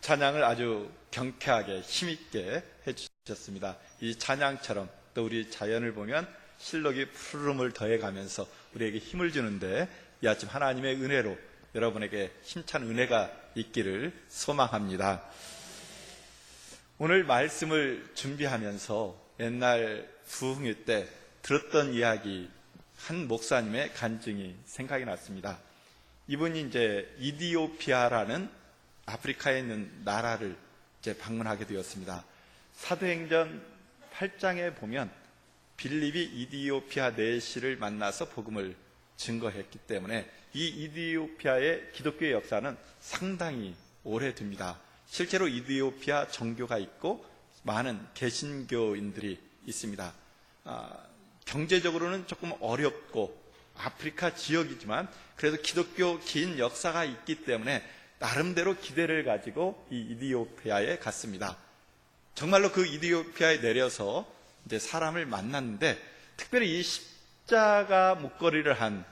찬양을 아주 경쾌하게 힘있게 해주셨습니다. 이 찬양처럼 또 우리 자연을 보면 실록이 푸르름을 더해가면서 우리에게 힘을 주는데 이 아침 하나님의 은혜로 여러분에게 힘찬 은혜가 있기를 소망합니다. 오늘 말씀을 준비하면서 옛날 부흥회 때 들었던 이야기, 한 목사님의 간증이 생각이 났습니다. 이분이 이제 이디오피아라는 아프리카에 있는 나라를 이제 방문하게 되었습니다. 사도행전 8장에 보면 빌립이 이디오피아 내시를 만나서 복음을 증거했기 때문에 이 이디오피아의 기독교의 역사는 상당히 오래됩니다. 실제로 이디오피아 정교가 있고 많은 개신교인들이 있습니다. 경제적으로는 조금 어렵고 아프리카 지역이지만 그래도 기독교 긴 역사가 있기 때문에 나름대로 기대를 가지고 이 이디오피아에 갔습니다. 정말로 그 이디오피아에 내려서 이제 사람을 만났는데 특별히 이 십자가 목걸이를 한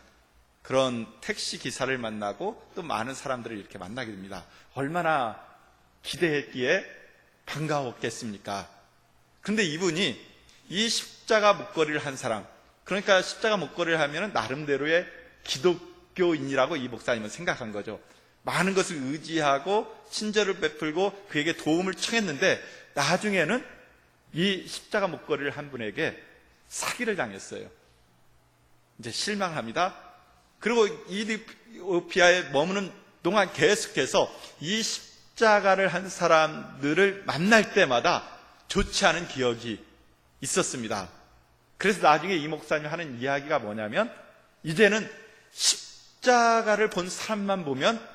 그런 택시 기사를 만나고 또 많은 사람들을 이렇게 만나게 됩니다. 얼마나 기대했기에 반가웠겠습니까? 그런데 이분이 이 십자가 목걸이를 한 사람, 그러니까 십자가 목걸이를 하면 나름대로의 기독교인이라고 이 목사님은 생각한 거죠. 많은 것을 의지하고 친절을 베풀고 그에게 도움을 청했는데 나중에는 이 십자가 목걸이를 한 분에게 사기를 당했어요. 이제 실망합니다. 그리고 이디오피아에 머무는 동안 계속해서 이 십자가를 한 사람들을 만날 때마다 좋지 않은 기억이 있었습니다. 그래서 나중에 이 목사님 하는 이야기가 뭐냐면 이제는 십자가를 본 사람만 보면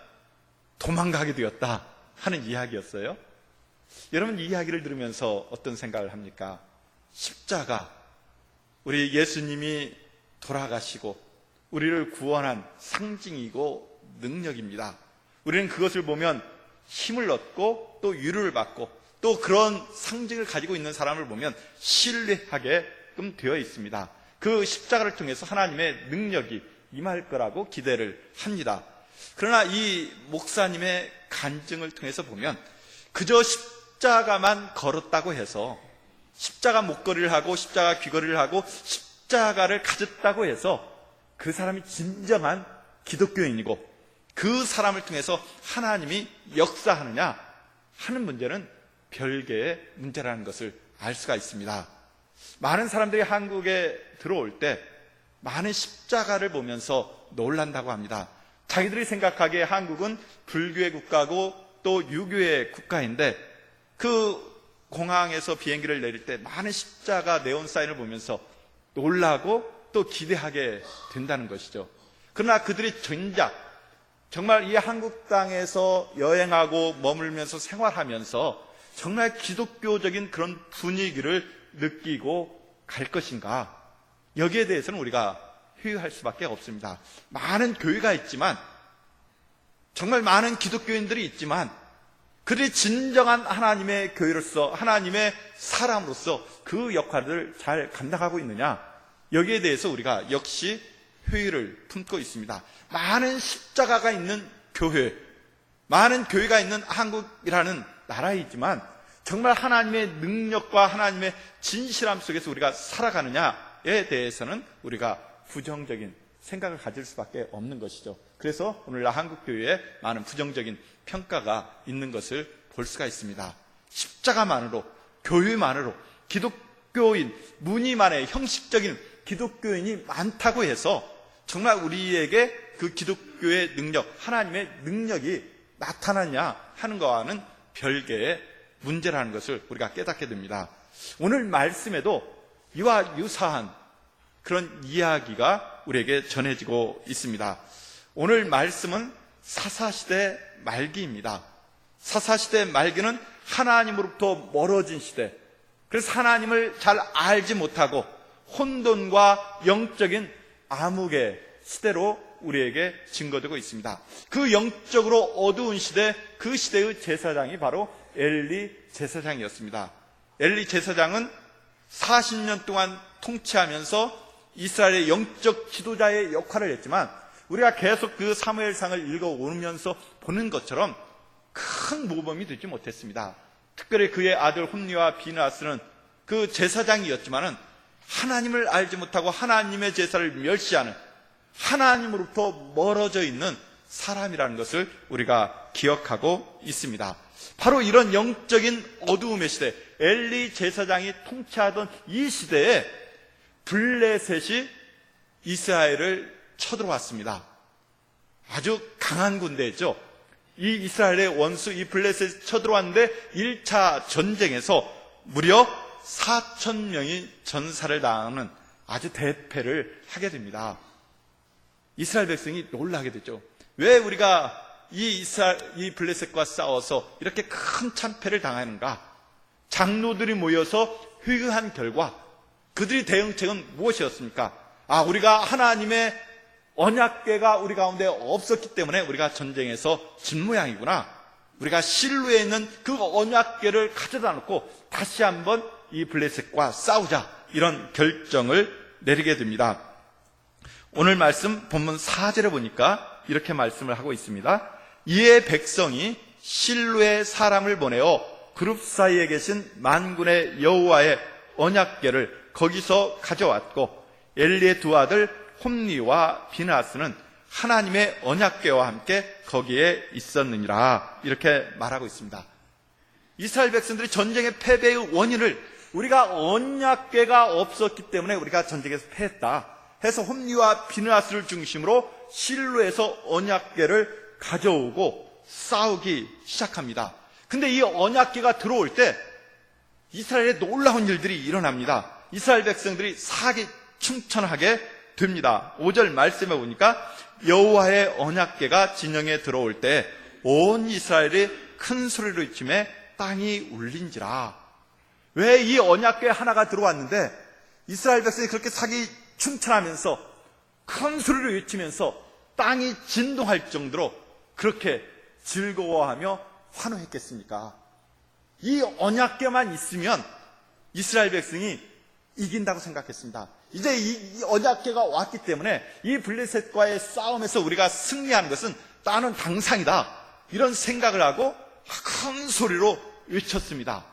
도망가게 되었다 하는 이야기였어요. 여러분 이 이야기를 들으면서 어떤 생각을 합니까? 십자가, 우리 예수님이 돌아가시고 우리를 구원한 상징이고 능력입니다. 우리는 그것을 보면 힘을 얻고 또 위로를 받고 또 그런 상징을 가지고 있는 사람을 보면 신뢰하게끔 되어 있습니다. 그 십자가를 통해서 하나님의 능력이 임할 거라고 기대를 합니다. 그러나 이 목사님의 간증을 통해서 보면 그저 십자가만 걸었다고 해서, 십자가 목걸이를 하고 십자가 귀걸이를 하고 십자가를 가졌다고 해서 그 사람이 진정한 기독교인이고 그 사람을 통해서 하나님이 역사하느냐 하는 문제는 별개의 문제라는 것을 알 수가 있습니다. 많은 사람들이 한국에 들어올 때 많은 십자가를 보면서 놀란다고 합니다. 자기들이 생각하기에 한국은 불교의 국가고 또 유교의 국가인데 그 공항에서 비행기를 내릴 때 많은 십자가 네온사인을 보면서 놀라고 또 기대하게 된다는 것이죠. 그러나 그들이 정말 이 한국 땅에서 여행하고 머물면서 생활하면서 정말 기독교적인 그런 분위기를 느끼고 갈 것인가? 여기에 대해서는 우리가 회의할 수밖에 없습니다. 많은 교회가 있지만, 정말 많은 기독교인들이 있지만 그들이 진정한 하나님의 교회로서, 하나님의 사람으로서 그 역할을 잘 감당하고 있느냐? 여기에 대해서 우리가 역시 회의를 품고 있습니다. 많은 십자가가 있는 교회, 많은 교회가 있는 한국이라는 나라이지만 정말 하나님의 능력과 하나님의 진실함 속에서 우리가 살아가느냐에 대해서는 우리가 부정적인 생각을 가질 수밖에 없는 것이죠. 그래서 오늘날 한국교회에 많은 부정적인 평가가 있는 것을 볼 수가 있습니다. 십자가만으로, 교회만으로 기독교인, 무늬만의 형식적인 기독교인이 많다고 해서 정말 우리에게 그 기독교의 능력, 하나님의 능력이 나타나냐 하는 것과는 별개의 문제라는 것을 우리가 깨닫게 됩니다. 오늘 말씀에도 이와 유사한 그런 이야기가 우리에게 전해지고 있습니다. 오늘 말씀은 사사시대 말기입니다. 사사시대 말기는 하나님으로부터 멀어진 시대, 그래서 하나님을 잘 알지 못하고 혼돈과 영적인 암흑의 시대로 우리에게 증거되고 있습니다. 그 영적으로 어두운 시대, 그 시대의 제사장이 바로 엘리 제사장이었습니다. 엘리 제사장은 40년 동안 통치하면서 이스라엘의 영적 지도자의 역할을 했지만 우리가 계속 그 사무엘상을 읽어오면서 보는 것처럼 큰 모범이 되지 못했습니다. 특별히 그의 아들 홈리와 비느하스는 그 제사장이었지만은 하나님을 알지 못하고 하나님의 제사를 멸시하는, 하나님으로부터 멀어져 있는 사람이라는 것을 우리가 기억하고 있습니다. 바로 이런 영적인 어두움의 시대, 엘리 제사장이 통치하던 이 시대에 블레셋이 이스라엘을 쳐들어왔습니다. 아주 강한 군대였죠. 이 이스라엘의 원수 이 블레셋이 쳐들어왔는데 1차 전쟁에서 무려 4,000명이 전사를 당하는 아주 대패를 하게 됩니다. 이스라엘 백성이 놀라게 되죠. 왜 우리가 이 블레셋과 싸워서 이렇게 큰 참패를 당하는가? 장로들이 모여서 회의한 결과 그들의 대응책은 무엇이었습니까? 우리가 하나님의 언약궤가 우리 가운데 없었기 때문에 우리가 전쟁에서 진 모양이구나. 우리가 실로에 있는 그 언약궤를 가져다 놓고 다시 한번 이 블레셋과 싸우자, 이런 결정을 내리게 됩니다. 오늘 말씀 본문 4절에 보니까 이렇게 말씀을 하고 있습니다. 이에 백성이 실로에 사람을 보내어 그룹 사이에 계신 만군의 여호와의 언약궤를 거기서 가져왔고 엘리의 두 아들 홈리와 비느하스는 하나님의 언약궤와 함께 거기에 있었느니라, 이렇게 말하고 있습니다. 이스라엘 백성들이 전쟁의 패배의 원인을 우리가 언약궤가 없었기 때문에 우리가 전쟁에서 패했다 해서 홈리와 비느하스를 중심으로 실로에서 언약궤를 가져오고 싸우기 시작합니다. 근데 이 언약궤가 들어올 때 이스라엘에 놀라운 일들이 일어납니다. 이스라엘 백성들이 사기 충천하게 됩니다. 5절 말씀에 보니까 여호와의 언약궤가 진영에 들어올 때 온 이스라엘이 큰 소리로 외치며 땅이 울린지라. 왜 이 언약궤 하나가 들어왔는데 이스라엘 백성이 그렇게 사기 충천하면서 큰 소리로 외치면서 땅이 진동할 정도로 그렇게 즐거워하며 환호했겠습니까? 이 언약궤만 있으면 이스라엘 백성이 이긴다고 생각했습니다. 이제 이 언약궤가 왔기 때문에 이 블레셋과의 싸움에서 우리가 승리하는 것은 나는 당상이다, 이런 생각을 하고 큰 소리로 외쳤습니다.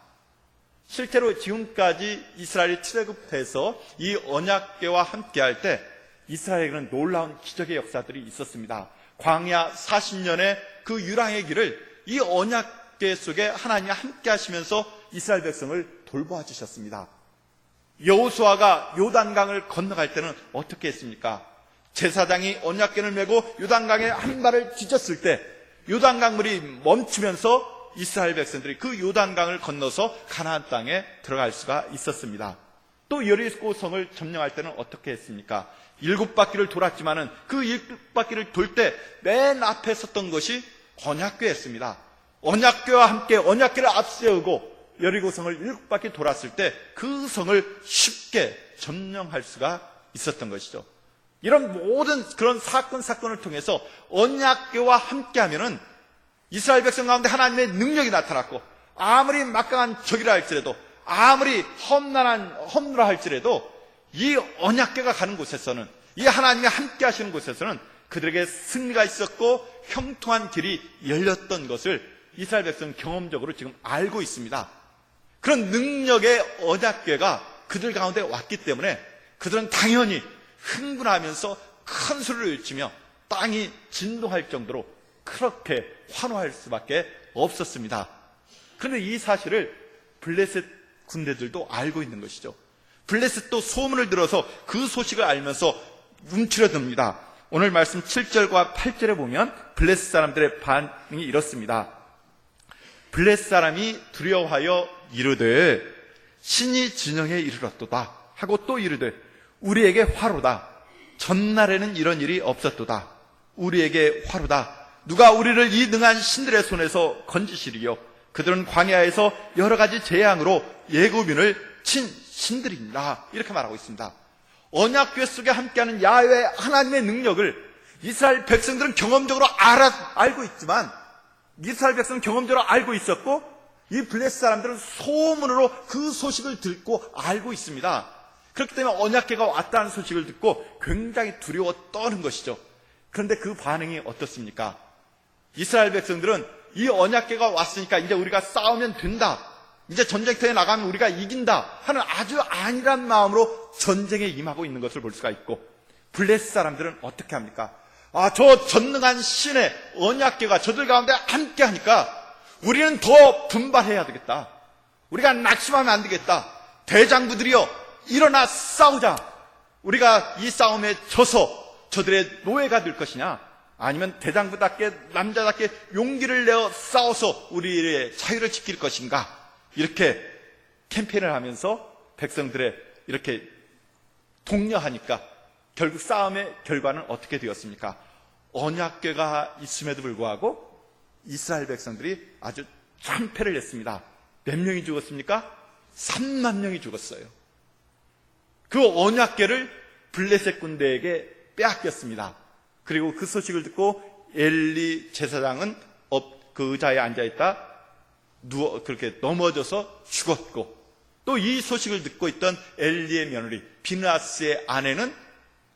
실제로 지금까지 이스라엘이 출애굽해서 이 언약궤와 함께할 때 이스라엘에게는 놀라운 기적의 역사들이 있었습니다. 광야 40년의 그 유랑의 길을 이 언약궤 속에 하나님이 함께 하시면서 이스라엘 백성을 돌보아 주셨습니다. 여호수아가 요단강을 건너갈 때는 어떻게 했습니까? 제사장이 언약궤를 메고 요단강에 한 발을 디뎠을 때 요단강물이 멈추면서 이스라엘 백성들이 그 요단강을 건너서 가나안 땅에 들어갈 수가 있었습니다. 또 여리고 성을 점령할 때는 어떻게 했습니까? 7바퀴를 돌았지만은 그 7바퀴를 돌 때 맨 앞에 섰던 것이 언약궤였습니다. 언약궤와 함께 언약궤를 앞세우고 여리고 성을 7바퀴 돌았을 때 그 성을 쉽게 점령할 수가 있었던 것이죠. 이런 모든 그런 사건을 통해서 언약궤와 함께하면은 이스라엘 백성 가운데 하나님의 능력이 나타났고, 아무리 막강한 적이라 할지라도, 아무리 험난하 할지라도 이 언약궤가 가는 곳에서는, 이 하나님이 함께 하시는 곳에서는 그들에게 승리가 있었고 형통한 길이 열렸던 것을 이스라엘 백성은 경험적으로 지금 알고 있습니다. 그런 능력의 언약궤가 그들 가운데 왔기 때문에 그들은 당연히 흥분하면서 큰 소리를 외치며 땅이 진동할 정도로 그렇게 환호할 수밖에 없었습니다. 그런데 이 사실을 블레셋 군대들도 알고 있는 것이죠. 블레셋도 소문을 들어서 그 소식을 알면서 움츠러듭니다. 오늘 말씀 7절과 8절에 보면 블레셋 사람들의 반응이 이렇습니다. 블레셋 사람이 두려워하여 이르되 신이 진영에 이르렀도다 하고 또 이르되 우리에게 화로다. 전날에는 이런 일이 없었도다. 우리에게 화로다. 누가 우리를 이 능한 신들의 손에서 건지시리요. 그들은 광야에서 여러 가지 재앙으로 애굽인을 친 신들입니다. 이렇게 말하고 있습니다. 언약궤 속에 함께하는 야훼 하나님의 능력을 이스라엘 백성들은 경험적으로 알고 있지만, 이스라엘 백성은 경험적으로 알고 있었고, 이 블레셋 사람들은 소문으로 그 소식을 듣고 알고 있습니다. 그렇기 때문에 언약궤가 왔다는 소식을 듣고 굉장히 두려워 떠는 것이죠. 그런데 그 반응이 어떻습니까? 이스라엘 백성들은 이 언약궤가 왔으니까 이제 우리가 싸우면 된다, 이제 전쟁터에 나가면 우리가 이긴다 하는 아주 안일한 마음으로 전쟁에 임하고 있는 것을 볼 수가 있고, 블레셋 사람들은 어떻게 합니까? 저 전능한 신의 언약궤가 저들 가운데 함께 하니까 우리는 더 분발해야 되겠다, 우리가 낙심하면 안 되겠다, 대장부들이여 일어나 싸우자, 우리가 이 싸움에 져서 저들의 노예가 될 것이냐, 아니면 대장부답게 남자답게 용기를 내어 싸워서 우리의 자유를 지킬 것인가, 이렇게 캠페인을 하면서 백성들의 이렇게 독려하니까 결국 싸움의 결과는 어떻게 되었습니까? 언약궤가 있음에도 불구하고 이스라엘 백성들이 아주 참패를 했습니다. 몇 명이 죽었습니까? 3만 명이 죽었어요. 그 언약궤를 블레셋 군대에게 빼앗겼습니다. 그리고 그 소식을 듣고 엘리 제사장은 그 의자에 앉아있다 그렇게 넘어져서 죽었고, 또 이 소식을 듣고 있던 엘리의 며느리 비느하스의 아내는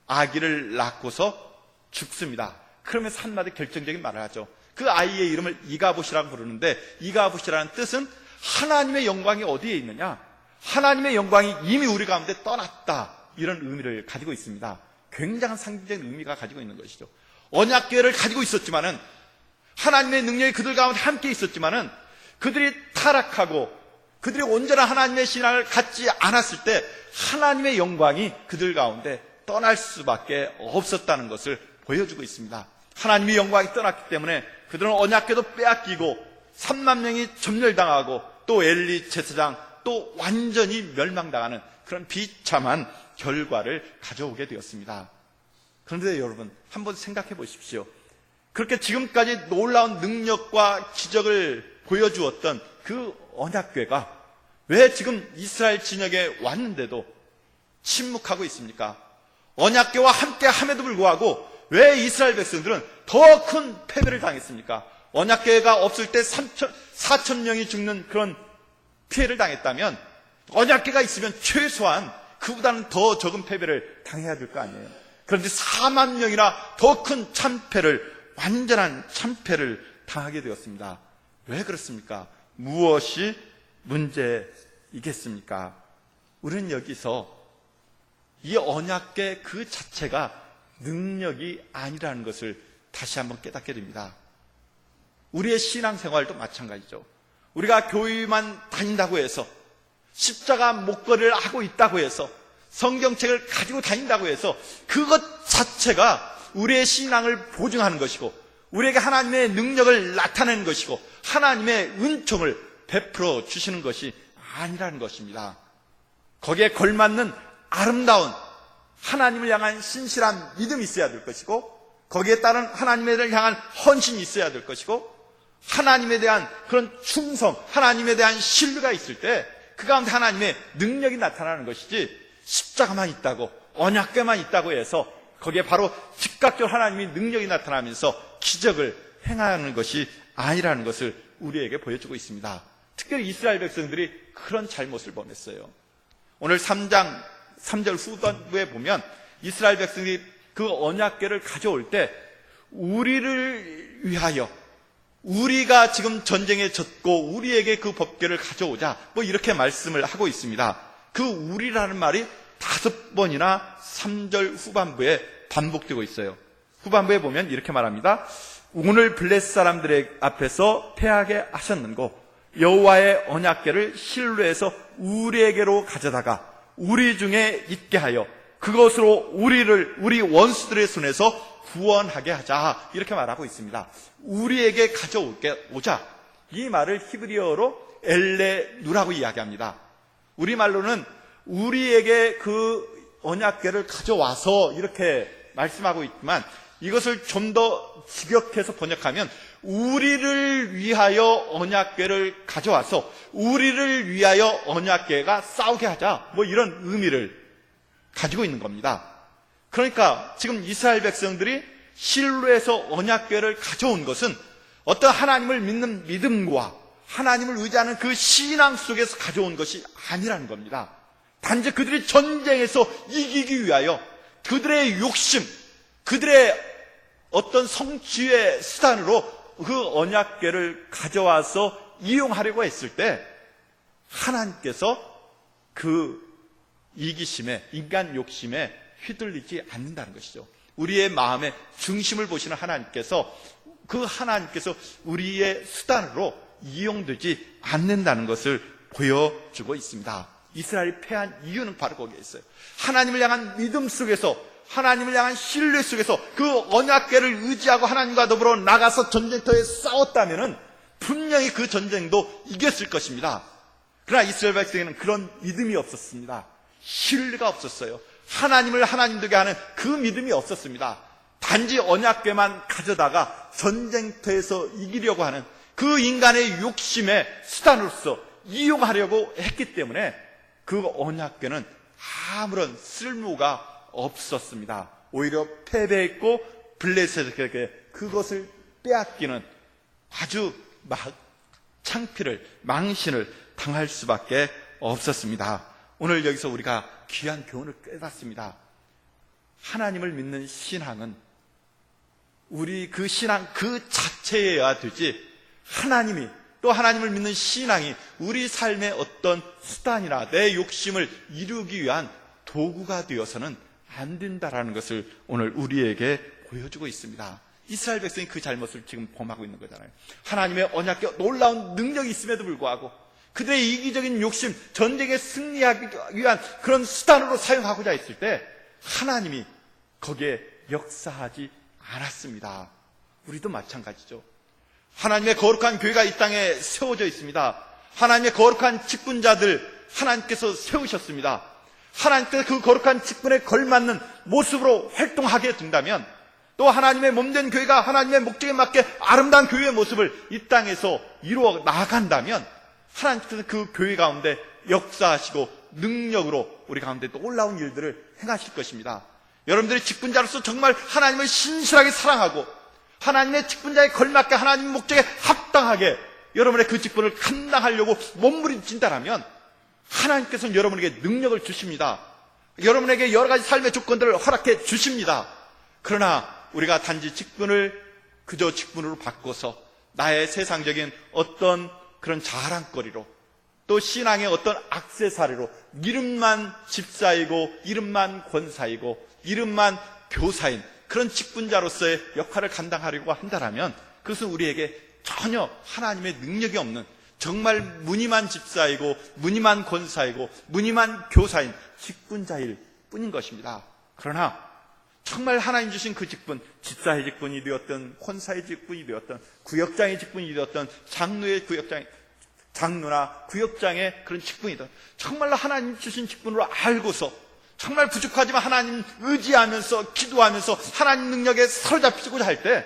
아기를 낳고서 죽습니다. 그러면서 한마디 결정적인 말을 하죠. 그 아이의 이름을 이가봇이라고 부르는데, 이가봇이라는 뜻은 하나님의 영광이 어디에 있느냐, 하나님의 영광이 이미 우리 가운데 떠났다, 이런 의미를 가지고 있습니다. 굉장한 상징적인 의미가 가지고 있는 것이죠. 언약궤를 가지고 있었지만은, 하나님의 능력이 그들 가운데 함께 있었지만은, 그들이 타락하고 그들이 온전한 하나님의 신앙을 갖지 않았을 때 하나님의 영광이 그들 가운데 떠날 수밖에 없었다는 것을 보여주고 있습니다. 하나님의 영광이 떠났기 때문에 그들은 언약궤도 빼앗기고 3만 명이 점멸당하고, 또 엘리 제사장 또 완전히 멸망당하는 그런 비참한 결과를 가져오게 되었습니다. 그런데 여러분, 한번 생각해 보십시오. 그렇게 지금까지 놀라운 능력과 기적을 보여주었던 그 언약궤가 왜 지금 이스라엘 진영에 왔는데도 침묵하고 있습니까? 언약궤와 함께 함에도 불구하고 왜 이스라엘 백성들은 더 큰 패배를 당했습니까? 언약궤가 없을 때 4천 명이 죽는 그런 피해를 당했다면, 언약궤가 있으면 최소한 그보다는 더 적은 패배를 당해야 될 거 아니에요. 그런데 4만 명이나 더 큰 참패를, 완전한 참패를 당하게 되었습니다. 왜 그렇습니까? 무엇이 문제이겠습니까? 우리는 여기서 이 언약궤 그 자체가 능력이 아니라는 것을 다시 한번 깨닫게 됩니다. 우리의 신앙생활도 마찬가지죠. 우리가 교회만 다닌다고 해서, 십자가 목걸이를 하고 있다고 해서, 성경책을 가지고 다닌다고 해서 그것 자체가 우리의 신앙을 보증하는 것이고, 우리에게 하나님의 능력을 나타내는 것이고, 하나님의 은총을 베풀어 주시는 것이 아니라는 것입니다. 거기에 걸맞는 아름다운 하나님을 향한 신실한 믿음이 있어야 될 것이고, 거기에 따른 하나님을 향한 헌신이 있어야 될 것이고, 하나님에 대한 그런 충성, 하나님에 대한 신뢰가 있을 때 그 가운데 하나님의 능력이 나타나는 것이지, 십자가만 있다고, 언약궤만 있다고 해서 거기에 바로 즉각적으로 하나님의 능력이 나타나면서 기적을 행하는 것이 아니라는 것을 우리에게 보여주고 있습니다. 특별히 이스라엘 백성들이 그런 잘못을 범했어요. 오늘 3장 3절 후반부에 보면 이스라엘 백성이 그 언약궤를 가져올 때 우리를 위하여, 우리가 지금 전쟁에 졌고 우리에게 그 법궤를 가져오자, 이렇게 말씀을 하고 있습니다. 그 우리라는 말이 5번이나 3절 후반부에 반복되고 있어요. 후반부에 보면 이렇게 말합니다. 오늘 블레셋 사람들의 앞에서 패하게 하셨는고 여호와의 언약궤를 실로에서 우리에게로 가져다가 우리 중에 있게 하여 그것으로 우리 원수들의 손에서 구원하게 하자, 이렇게 말하고 있습니다. 우리에게 가져오자, 이 말을 히브리어로 엘레누라고 이야기합니다. 우리말로는 우리에게 그 언약궤를 가져와서 이렇게 말씀하고 있지만, 이것을 좀 더 직역해서 번역하면 우리를 위하여 언약궤를 가져와서 우리를 위하여 언약궤가 싸우게 하자, 이런 의미를 가지고 있는 겁니다. 그러니까 지금 이스라엘 백성들이 실로에서 언약궤를 가져온 것은 어떤 하나님을 믿는 믿음과 하나님을 의지하는 그 신앙 속에서 가져온 것이 아니라는 겁니다. 단지 그들이 전쟁에서 이기기 위하여 그들의 욕심, 그들의 어떤 성취의 수단으로 그 언약궤를 가져와서 이용하려고 했을 때 하나님께서 그 이기심에, 인간 욕심에 휘둘리지 않는다는 것이죠. 우리의 마음의 중심을 보시는 하나님께서, 그 하나님께서 우리의 수단으로 이용되지 않는다는 것을 보여주고 있습니다. 이스라엘이 패한 이유는 바로 거기에 있어요. 하나님을 향한 믿음 속에서, 하나님을 향한 신뢰 속에서 그 언약궤를 의지하고 하나님과 더불어 나가서 전쟁터에 싸웠다면 분명히 그 전쟁도 이겼을 것입니다. 그러나 이스라엘 백성에는 그런 믿음이 없었습니다. 신뢰가 없었어요. 하나님을 하나님 되게 하는 그 믿음이 없었습니다. 단지 언약궤만 가져다가 전쟁터에서 이기려고 하는 그 인간의 욕심의 수단으로서 이용하려고 했기 때문에 그 언약궤는 아무런 쓸모가 없었습니다. 오히려 패배했고 블레셋에게 그것을 빼앗기는 아주 창피를, 망신을 당할 수밖에 없었습니다. 오늘 여기서 우리가 귀한 교훈을 깨닫습니다. 하나님을 믿는 신앙은 우리 그 신앙 그 자체여야 되지, 하나님이, 또 하나님을 믿는 신앙이 우리 삶의 어떤 수단이나 내 욕심을 이루기 위한 도구가 되어서는 안 된다라는 것을 오늘 우리에게 보여주고 있습니다. 이스라엘 백성이 그 잘못을 지금 범하고 있는 거잖아요. 하나님의 언약궤 놀라운 능력이 있음에도 불구하고 그들의 이기적인 욕심, 전쟁에 승리하기 위한 그런 수단으로 사용하고자 했을 때 하나님이 거기에 역사하지 않았습니다. 우리도 마찬가지죠. 하나님의 거룩한 교회가 이 땅에 세워져 있습니다. 하나님의 거룩한 직분자들 하나님께서 세우셨습니다. 하나님께서 그 거룩한 직분에 걸맞는 모습으로 활동하게 된다면, 또 하나님의 몸된 교회가 하나님의 목적에 맞게 아름다운 교회의 모습을 이 땅에서 이루어 나간다면 하나님께서 그 교회 가운데 역사하시고 능력으로 우리 가운데 놀라운 일들을 행하실 것입니다. 여러분들이 직분자로서 정말 하나님을 신실하게 사랑하고 하나님의 직분자에 걸맞게 하나님의 목적에 합당하게 여러분의 그 직분을 감당하려고 몸부림친다라면 하나님께서는 여러분에게 능력을 주십니다. 여러분에게 여러 가지 삶의 조건들을 허락해 주십니다. 그러나 우리가 단지 직분을 그저 직분으로 바꿔서 나의 세상적인 어떤 그런 자랑거리로, 또 신앙의 어떤 액세서리로 이름만 집사이고 이름만 권사이고 이름만 교사인 그런 직분자로서의 역할을 감당하려고 한다면 그것은 우리에게 전혀 하나님의 능력이 없는, 정말 무늬만 집사이고 무늬만 권사이고 무늬만 교사인 직분자일 뿐인 것입니다. 그러나 정말 하나님 주신 그 직분, 집사의 직분이 되었던, 권사의 직분이 되었던, 구역장의 직분이 되었던, 장로의 장로나 구역장의 그런 직분이든 정말로 하나님 주신 직분으로 알고서 정말 부족하지만 하나님 의지하면서 기도하면서 하나님 능력에 사로잡히고자 할 때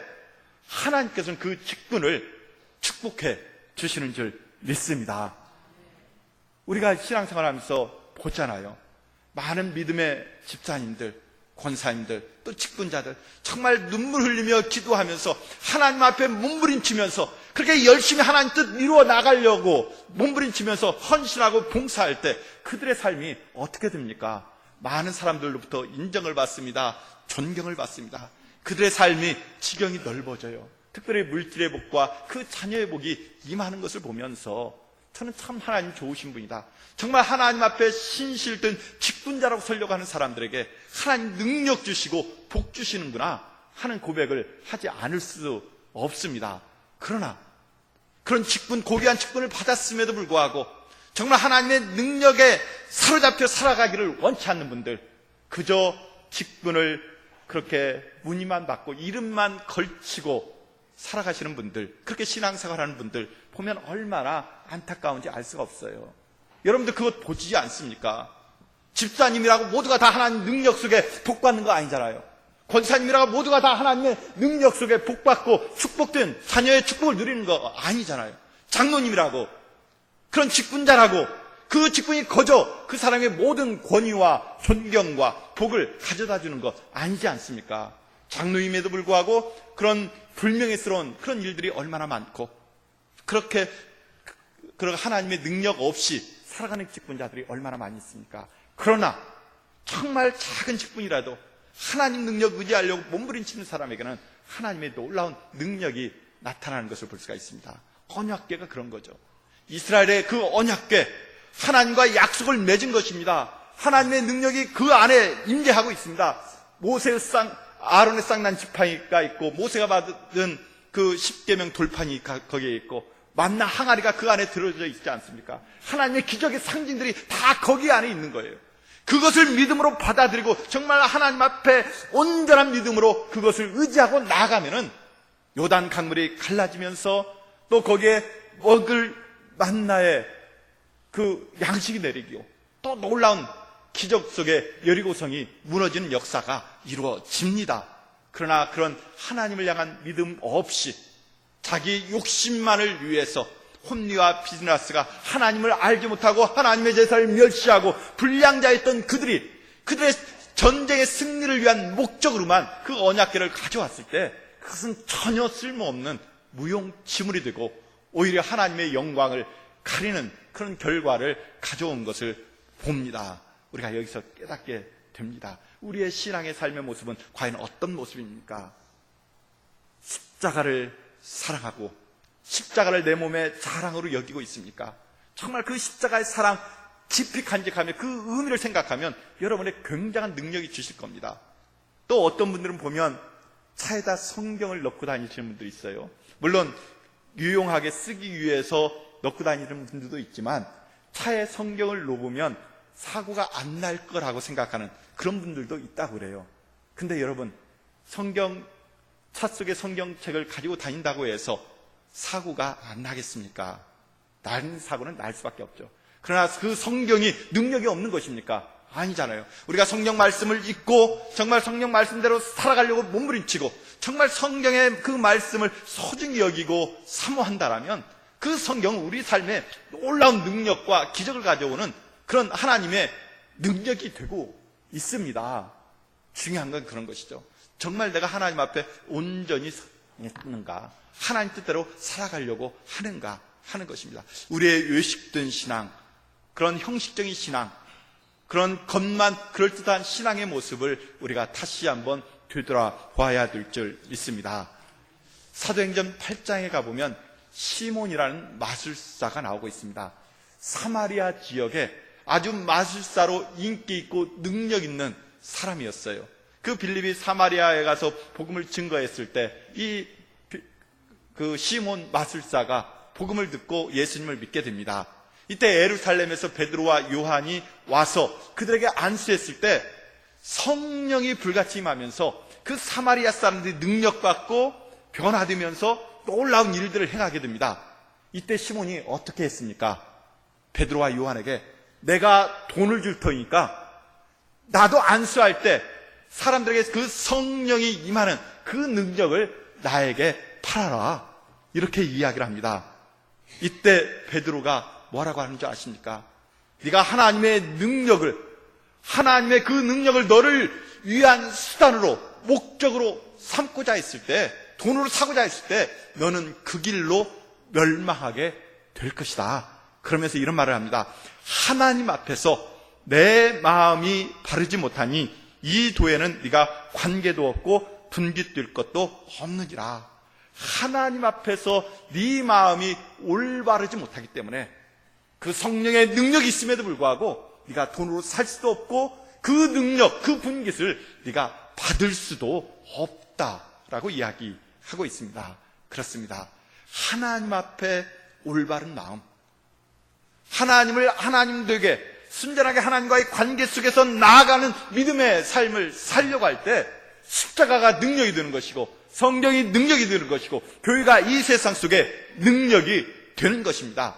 하나님께서는 그 직분을 축복해 주시는 줄 믿습니다. 우리가 신앙생활하면서 보잖아요. 많은 믿음의 집사님들, 권사님들, 또 직분자들 정말 눈물 흘리며 기도하면서 하나님 앞에 몸부림치면서 그렇게 열심히 하나님 뜻 이루어 나가려고 몸부림치면서 헌신하고 봉사할 때 그들의 삶이 어떻게 됩니까? 많은 사람들로부터 인정을 받습니다. 존경을 받습니다. 그들의 삶이 지경이 넓어져요. 특별히 물질의 복과 그 자녀의 복이 임하는 것을 보면서 저는 참 하나님 좋으신 분이다. 정말 하나님 앞에 신실된 직분자라고 서려고 하는 사람들에게 하나님 능력 주시고 복 주시는구나 하는 고백을 하지 않을 수 없습니다. 그러나 그런 직분, 고귀한 직분을 받았음에도 불구하고 정말 하나님의 능력에 사로잡혀 살아가기를 원치 않는 분들, 그저 직분을 그렇게 무늬만 받고 이름만 걸치고 살아가시는 분들, 그렇게 신앙생활하는 분들 보면 얼마나 안타까운지 알 수가 없어요. 여러분들 그것 보지 않습니까? 집사님이라고 모두가 다 하나님 능력 속에 복받는 거 아니잖아요. 권사님이라고 모두가 다 하나님의 능력 속에 복받고 축복된 자녀의 축복을 누리는 거 아니잖아요. 장로님이라고, 그런 직분자라고 그 직분이 거저 그 사람의 모든 권위와 존경과 복을 가져다 주는 것 아니지 않습니까? 장로임에도 불구하고 그런 불명예스러운 그런 일들이 얼마나 많고, 그렇게 그런 하나님의 능력 없이 살아가는 직분자들이 얼마나 많이 있습니까? 그러나 정말 작은 직분이라도 하나님 능력 의지하려고 몸부림치는 사람에게는 하나님의 놀라운 능력이 나타나는 것을 볼 수가 있습니다. 언약궤가 그런 거죠. 이스라엘의 그 언약궤, 하나님과 약속을 맺은 것입니다. 하나님의 능력이 그 안에 임재하고 있습니다. 아론의 쌍난 지팡이가 있고, 모세가 받은 그 십계명 돌판이 거기에 있고, 만나 항아리가 그 안에 들어져 있지 않습니까? 하나님의 기적의 상징들이 다 거기 안에 있는 거예요. 그것을 믿음으로 받아들이고 정말 하나님 앞에 온전한 믿음으로 그것을 의지하고 나아가면은 요단 강물이 갈라지면서 또 거기에 먹을 만나의 그 양식이 내리고 또 놀라운 기적 속에 여리고성이 무너지는 역사가 이루어집니다. 그러나 그런 하나님을 향한 믿음 없이 자기 욕심만을 위해서 홈리와 비즈나스가 하나님을 알지 못하고 하나님의 제사를 멸시하고 불량자였던 그들의 전쟁의 승리를 위한 목적으로만 그 언약궤를 가져왔을 때 그것은 전혀 쓸모없는 무용지물이 되고 오히려 하나님의 영광을 가리는 그런 결과를 가져온 것을 봅니다. 우리가 여기서 깨닫게 됩니다. 우리의 신앙의 삶의 모습은 과연 어떤 모습입니까? 십자가를 사랑하고 십자가를 내 몸의 자랑으로 여기고 있습니까? 정말 그 십자가의 사랑 깊이 간직하며 그 의미를 생각하면 여러분의 굉장한 능력이 주실 겁니다. 또 어떤 분들은 보면 차에다 성경을 넣고 다니시는 분들이 있어요. 물론 유용하게 쓰기 위해서 넣고 다니는 분들도 있지만 차에 성경을 놓으면 사고가 안 날 거라고 생각하는 그런 분들도 있다고 그래요. 근데 여러분, 차 속에 성경책을 가지고 다닌다고 해서 사고가 안 나겠습니까? 나는 사고는 날 수밖에 없죠. 그러나 그 성경이 능력이 없는 것입니까? 아니잖아요. 우리가 성경 말씀을 읽고 정말 성경 말씀대로 살아가려고 몸부림치고 정말 성경의 그 말씀을 소중히 여기고 사모한다라면 그 성경은 우리 삶에 놀라운 능력과 기적을 가져오는 그런 하나님의 능력이 되고 있습니다. 중요한 건 그런 것이죠. 정말 내가 하나님 앞에 온전히 서는가, 하나님 뜻대로 살아가려고 하는가 하는 것입니다. 우리의 외식된 신앙, 그런 형식적인 신앙, 그런 겉만 그럴듯한 신앙의 모습을 우리가 다시 한번 되돌아봐야 될 줄 믿습니다. 사도행전 8장에 가보면 시몬이라는 마술사가 나오고 있습니다. 사마리아 지역에 아주 마술사로 인기 있고 능력 있는 사람이었어요. 그 빌립이 사마리아에 가서 복음을 증거했을 때 그 시몬 마술사가 복음을 듣고 예수님을 믿게 됩니다. 이때 예루살렘에서 베드로와 요한이 와서 그들에게 안수했을 때 성령이 불같이 임하면서 그 사마리아 사람들이 능력받고 변화되면서 놀라운 일들을 행하게 됩니다. 이때 시몬이 어떻게 했습니까? 베드로와 요한에게 내가 돈을 줄 테니까 나도 안수할 때 사람들에게 그 성령이 임하는 그 능력을 나에게 팔아라, 이렇게 이야기를 합니다. 이때 베드로가 뭐라고 하는 줄 아십니까? 네가 하나님의 그 능력을 너를 위한 수단으로 목적으로 삼고자 했을 때, 돈으로 사고자 했을 때 너는 그 길로 멸망하게 될 것이다. 그러면서 이런 말을 합니다. 하나님 앞에서 내 마음이 바르지 못하니 이 도에는 네가 관계도 없고 분깃될 것도 없느니라. 하나님 앞에서 네 마음이 올바르지 못하기 때문에 그 성령의 능력이 있음에도 불구하고 네가 돈으로 살 수도 없고 그 능력, 그 분깃을 네가 받을 수도 없다라고 이야기하고 있습니다. 그렇습니다. 하나님 앞에 올바른 마음, 하나님을 하나님 되게 순전하게 하나님과의 관계 속에서 나아가는 믿음의 삶을 살려고 할 때 십자가가 능력이 되는 것이고 성경이 능력이 되는 것이고 교회가 이 세상 속에 능력이 되는 것입니다.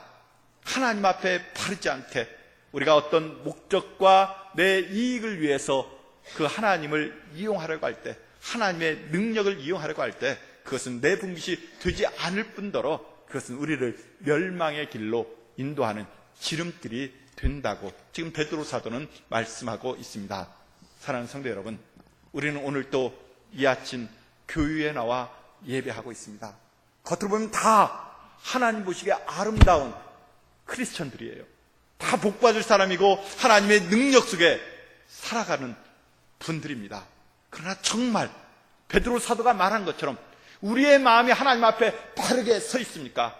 하나님 앞에 바르지 않게 우리가 어떤 목적과 내 이익을 위해서 그 하나님을 이용하려고 할 때, 하나님의 능력을 이용하려고 할 때 그것은 내 분깃이 되지 않을 뿐더러 그것은 우리를 멸망의 길로 인도하는 지름길이 된다고 지금 베드로 사도는 말씀하고 있습니다. 사랑하는 성도 여러분, 우리는 오늘 또 이 아침 교회에 나와 예배하고 있습니다. 겉으로 보면 다 하나님 보시기에 아름다운 크리스천들이에요. 다 복받을 사람이고 하나님의 능력 속에 살아가는 분들입니다. 그러나 정말 베드로 사도가 말한 것처럼 우리의 마음이 하나님 앞에 바르게 서 있습니까?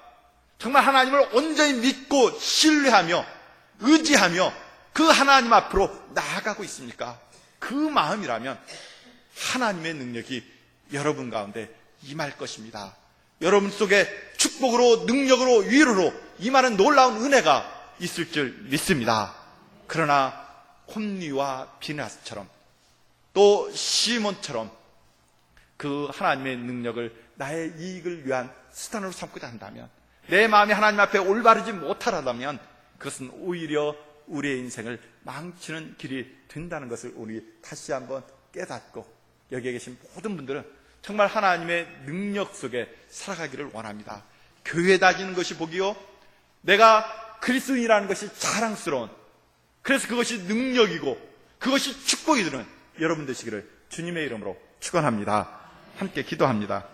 정말 하나님을 온전히 믿고 신뢰하며 의지하며 그 하나님 앞으로 나아가고 있습니까? 그 마음이라면 하나님의 능력이 여러분 가운데 임할 것입니다. 여러분 속에 축복으로, 능력으로, 위로로 임하는 놀라운 은혜가 있을 줄 믿습니다. 그러나 홈리와 비나스처럼 또 시몬처럼 그 하나님의 능력을 나의 이익을 위한 수단으로 삼고자 한다면, 내 마음이 하나님 앞에 올바르지 못하다면 그것은 오히려 우리의 인생을 망치는 길이 된다는 것을 우리 다시 한번 깨닫고, 여기에 계신 모든 분들은 정말 하나님의 능력 속에 살아가기를 원합니다. 교회 다니는 것이 복이요, 내가 그리스도인이라는 것이 자랑스러운, 그래서 그것이 능력이고 그것이 축복이 되는 여러분 되시기를 주님의 이름으로 축원합니다. 함께 기도합니다.